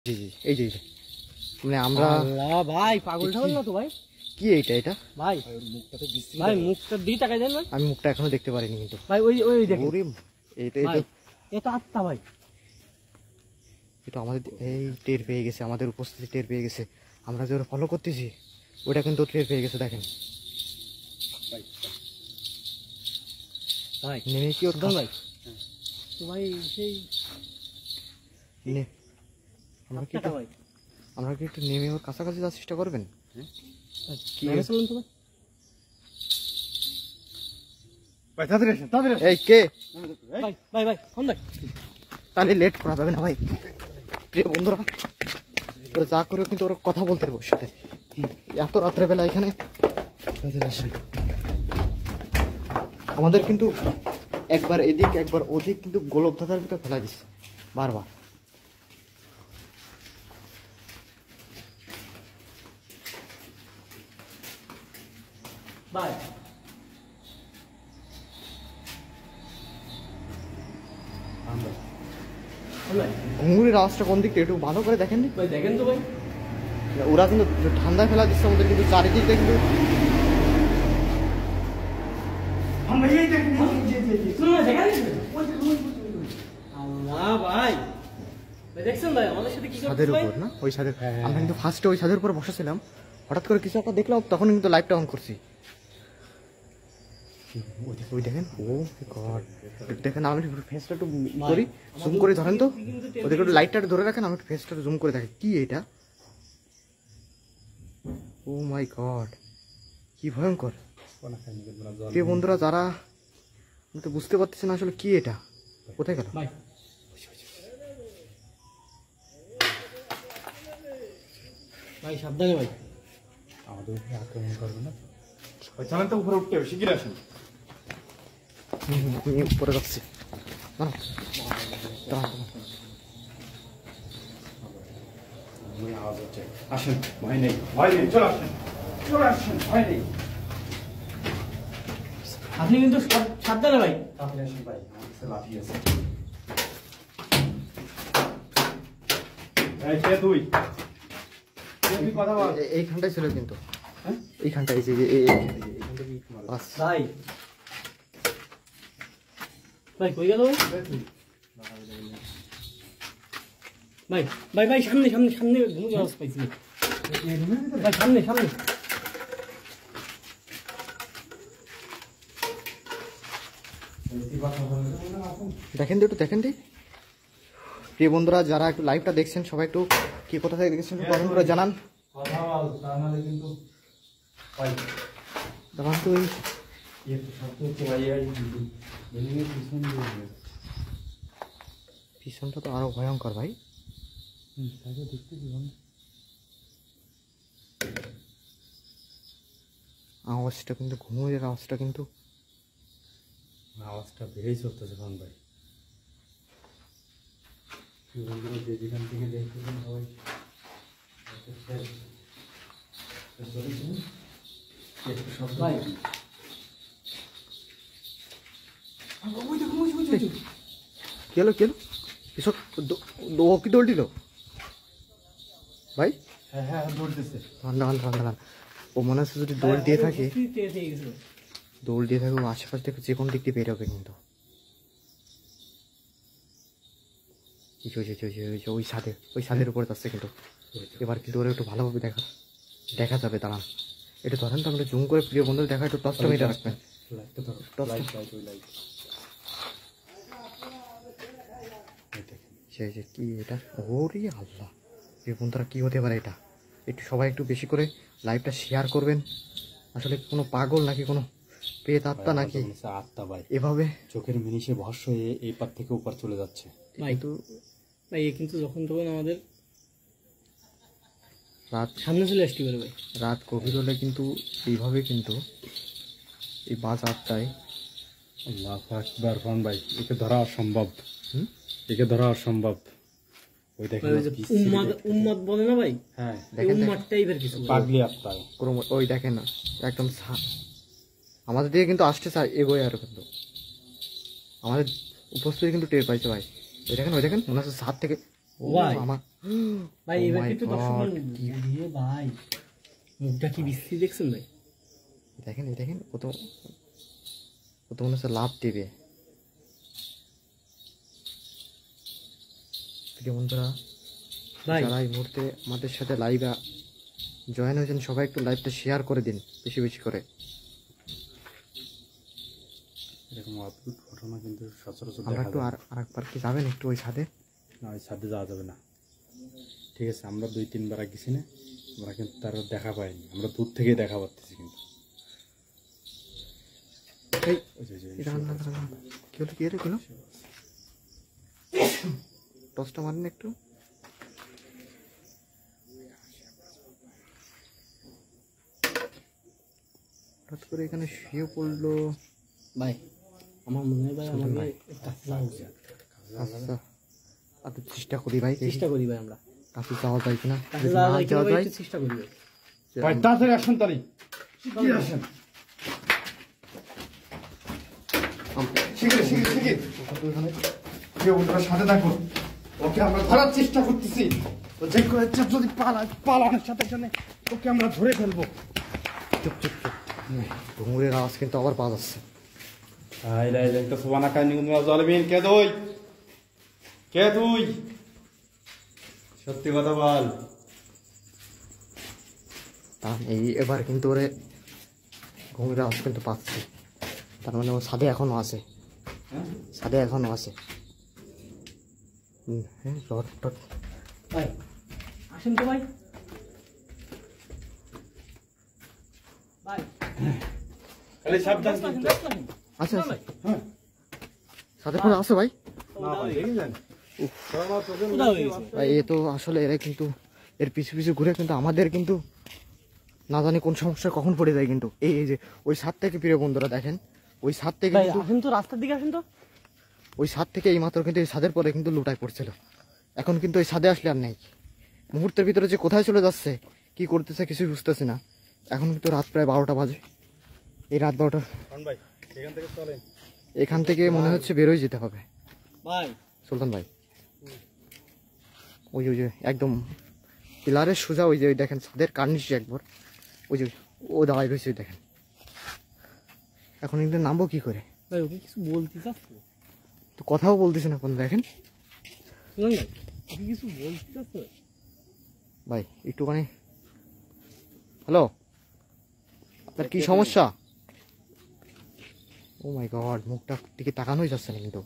জি জি এই যে মানে আমরা ভাই পাগল ঠাগল না তো ভাই? কি এটা ভাই ভাই মুখটা দিয়ে তাকাই দেন ভাই। আমি মুখটা এখনো দেখতে পারিনি কিন্তু ভাই ওই ওই দেখুন এটা আত্মা ভাই, এটা আমাদের এই টের পেয়ে গেছে, আমাদের উপস্থিতি টের পেয়ে গেছে। আমরা যে ফলো করতেছি ওটা কিন্তু টের পেয়ে গেছে। দেখেন ভাই নেমে কি ওর ভাই তো ভাই সেই আমরা কি একটু নেমে ওর কাছাকাছি যাওয়ার চেষ্টা করবেন? কি বলুন তো ভাই? এই কে ভাই ভাই ভাই ফোন ভাই, তাহলে লেট করা যাবে না ভাই। প্রিয় বন্ধুরা, ওরা যা করে কিন্তু ওরা কথা বলতে পারবো ওর সাথে এত রাত্রেবেলা এখানে। আমাদের কিন্তু একবার এদিক একবার ওদিক কিন্তু গোলক ধাঁধার ভিতরে ফেলা দিচ্ছে বারবার। ভাই ঘুঙুরের আওয়াজটা কোন দিকটা একটু ভালো করে দেখেন নি ভাই, দেখেন তো ভাই। ওরা কিন্তু ঠান্ডায় ফেলা দিচ্ছে আমাদের, কিন্তু চারিদিকটা কিন্তু ছাদের উপর না, ওই ছাদের। আমরা কিন্তু ফার্স্টে ওই ছাদের উপর বসেছিলাম, হঠাৎ করে কিছু একটা দেখলাম, তখন কিন্তু লাইভটা অন করছি। ওই দেখেন, ও গড, দেখেন আমি একটু ফেসটা একটু করি, জুম করে ধরেন তো, ওদেরকে একটু লাইটটা ধরে রাখেন, আমি একটু ফেসটা জুম করে দেখি কি এটা। ও মাই গড, কি ভয়ঙ্কর। প্রিয় বন্ধুরা, যারা আমি তো বুঝতে পারতেছি না আসলে কি এটা, কোথায় গেল? ভাই সাবধানে ভাই, আমাদের উপরে আক্রমণ করবে না। চলেন তো উপরে উঠতে হবে, শিগগির আসেন। আমি উপরে যাচ্ছি, আওয়াজ হচ্ছে, আসেন, ভয় নেই, ভয় নেই, চলে আসেন, চলে আসেন, ভয় নেই। আপনি কিন্তু সাবধানে ভাই। আপনি আসেন ভাই, আমার লাঠি আছে। এই কে তুই? কথা বল। এইখানটাই ছিল কিন্তু, এইখানটাই যে ভাই ভাই কই গেল ভাই? ভাই ভাই সামনে সামনে সামনে ঘুমে যাওয়া পাইছি ভাই, সামনে সামনে। দেখেন একটু দেখেন দি। প্রিয় বন্ধুরা, যারা একটু লাইভটা দেখছেন সবাই একটু কি কোথা থেকে দেখছেন কমেন্ট করে জানান। পিছনটা তো আরো ভয়ঙ্কর ভাই। আওয়াজটা কিন্তু ঘুমের আওয়াজটা কিন্তু বেড়েই চলতেছে ভাই। যেখান থেকে দেখতেছেন সবাই কেলো এসব ও কি দৌড় দিল ভাই? হ্যাঁ দৌড়তেছে। ও মনে হচ্ছে যদি দৌড় দিয়ে থাকে ও আশেপাশ থেকে যে কোনো দিক দিয়ে বেরোবে কিন্তু। ওই ছাদের উপরে যাচ্ছে কিন্তু, এবার কিন্তু ওরা একটু ভালোভাবে দেখা যাবে। দাঁড়ান এটা ধরেন তো, আমরা জুম করে প্রিয় বন্ধুদের দেখা, একটু টর্চটা মেরে রাখবেন। কি এটা? ওরে আল্লাহ, প্রিয় বন্ধুরা কি হতে পারে এটা? একটু সবাই একটু বেশি করে লাইভটা শেয়ার করবেন। আসলে কোনো পাগল নাকি কোনো প্রেত আত্মা নাকি আত্মা ভাই, এভাবে চোখের মিনিশে ভস্য হয়ে এই পার থেকে ওপার চলে যাচ্ছে ভাই। তো ভাই কিন্তু যখন তখন আমাদের রাত সামনে চলে আসতে পারে ভাই। রাত গভীর হলে কিন্তু এইভাবে কিন্তু এই বাস আটটায় আল্লাহু আকবার ভাই, একে ধরা অসম্ভব, একে ধরা অসম্ভব। ওই দেখেন উম্মাদ বলে না ভাই? হ্যাঁ উম্মাদ টাইপের কিছু পাগলি আত্মা। ওই দেখেন না, একদম আমাদের দিকে কিন্তু আসতে চায়, এগোয় আর কিন্তু আমাদের উপস্থিতি কিন্তু টের পাইছে ভাই। ওই দেখেন মনে হচ্ছে ছাদ থেকে। ও আমার ভাই Oh এবার my কিন্তু God, দর্শক কি- ভাই মুখটা কি বিশ্রী দেখছেন ভাই? দেখেন এই দেখেন কত কত মনে হচ্ছে লাভ দেবে। প্রিয় বন্ধুরা, ভাই যারা এই মুহূর্তে আমাদের সাথে লাইভে জয়েন হয়েছেন সবাই একটু লাইভটা শেয়ার করে দিন বেশি বেশি করে। এরকম অদ্ভুত ঘটনা কিন্তু সচরাচর আমরা দেখা একটু যায় আর একবার কি যাবেন একটু ওই ছাদে? না, ওই ছাদে যাওয়া যাবে না। ঠিক আছে, আমরা 2-3 বার গেছি না, আমরা কিন্তু তার দেখা পাইনি, আমরা দূর থেকেই দেখা পাচ্ছি কিন্তু। এই ওই যে- ওই যে- এটা কি হলো কি রে হলো? টসটা মারেন একটু। হঠাৎ করে এখানে শুয়ে পড়লো। ভাই আমার মনে হয় ভাই আমাকে কাছে যাওয়া উচিত। আচ্ছা একটু চেষ্টা করি ভাই, দেখি চেষ্টা করি ভাই আমরা কাছে যাওয়া যায় কিনা। কাছে যদি যাওয়া না যায় কিনা যাওয়া ভাই যায় একটু চেষ্টা করি ভাই। ভাই তাড়াতাড়ি আসুন, তাড়াতাড়ি শিগগির আসেন, শিগগির শিগগির শিগগির। প্রিয় বন্ধুরা, সাথে থাকুন, ওকে আমরা ধরার চেষ্টা করতেছি। ও যে করে যদি পালানোর সাথে সাথে ওকে আমরা ধরে ফেলবো। চুপ চুপ চুপ। ঘুঙুরের আওয়াজ কিন্তু আবার পাওয়া যাচ্ছে। কে তুই? সত্যি কথা বল। এবার কিন্তু ওরে ঘুঙুরের আওয়াজ কিন্তু পাচ্ছি, তার মানে ও ছাদে এখনো আছে, ছাদে এখনো আছে। হ্যাঁ রড টড। ভাই আসেন তো ভাই। ভাই খালি সাবধান আসেন, কিন্তু। আসেন। আচ্ছা না আচ্ছা ভাই হ্যাঁ, ছাদে করে আছে ভাই। না ভাই, দেখেছেন? কোথাও হয়ে গেছে। ভাই এ তো আসলে এরা কিন্তু এর পিছু পিছু ঘুরে কিন্তু আমাদের কিন্তু না জানি কোন সমস্যায় কখন পড়ে যায়। কিন্তু এই এই যে ওই ছাদ থেকে, প্রিয় বন্ধুরা দেখেন, ওই ছাদ থেকে ভাই কিন্তু আসেন তো, রাস্তার দিকে আসেন তো। ওই ছাদ থেকে এই মাত্র কিন্তু এই ছাদের পরে কিন্তু লুটায় পড়ছিল। এখন কিন্তু ওই ছাদে আসলে আর নেই। মুহূর্তের ভিতরে যে কোথায় চলে যাচ্ছে, কি করতেছে কিছুই বুঝতেছি না। এখন কিন্তু রাত প্রায় 12টা বাজে। এই রাত 12টা ভাই এখান থেকে চলেন। এখান থেকে মনে হচ্ছে বেরোয় যেতে হবে। ভাই সুলতান ভাই ওই যে একদম পিলারের সোজা ওই যে ওই দেখেন ছাদের কার্নিশে একবার ওই যে ও দাঁড়াই রয়েছে, ওই দেখেন। এখন কিন্তু নামবো কি করে? ভাই ওকে কিছু বলতে চাচ্ছ? তো কথাও বলতেছে না কোন, দেখেন শুনুন ভাই, ওকে কিছু বলতে চাচ্ছ? ভাই একটুখানি। হ্যালো, আপনার কি সমস্যা? ও মাই গড, মুখটা দিকে তাকানোই যাচ্ছে না কিন্তু,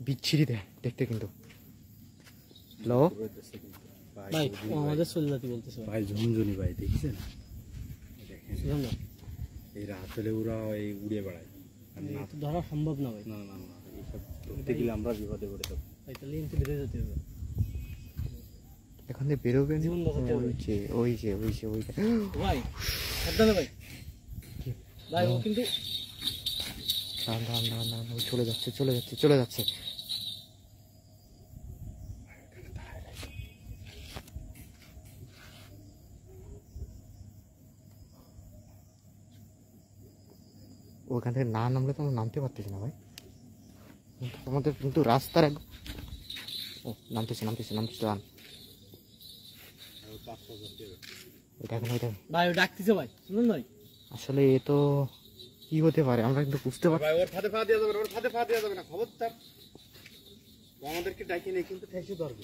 বিচ্ছিরি দেখতে কিন্তু। হ্যালো ভাই ও আমাদের চলে যেতে বলতেছে ভাই। ভাই ঝুনঝুনি ভাই, দেখছেন? দেখেন শুনুন না, এই রাত হলে ওরা এই উড়ে বেড়ায়। আর না, তো ধরা সম্ভব না ভাই। না না না, এইসব ধরতে গেলে আমরা বিপদে পড়ে যাবো। ভাই তাহলে এনতে বেরিয়ে যেতে হবে। এখান থেকে বেরোবেন? জীবন বাঁচাতে হবে। ওই যে ভাই সাবধানে ভাই। ভাই ও কিন্তু দাঁড়ান, ওই চলে যাচ্ছে। ওখান থেকে না নামলে তো আমরা নামতে পারতেছি না ভাই। আমাদের কিন্তু রাস্তার ও নামতেছে দাঁড়ান। ওই দেখেন ভাই ও ডাকতেছে ভাই, শুনুন ভাই। আসলে এ তো কি হতে পারে আমরা কিন্তু বুঝতে পারছি। ভাই ওর ফাঁদে পা দেওয়া যাবে না, খবরদার। ও আমাদেরকে ডাকিয়ে নিয়ে কিন্তু ঠেসে ধরবে।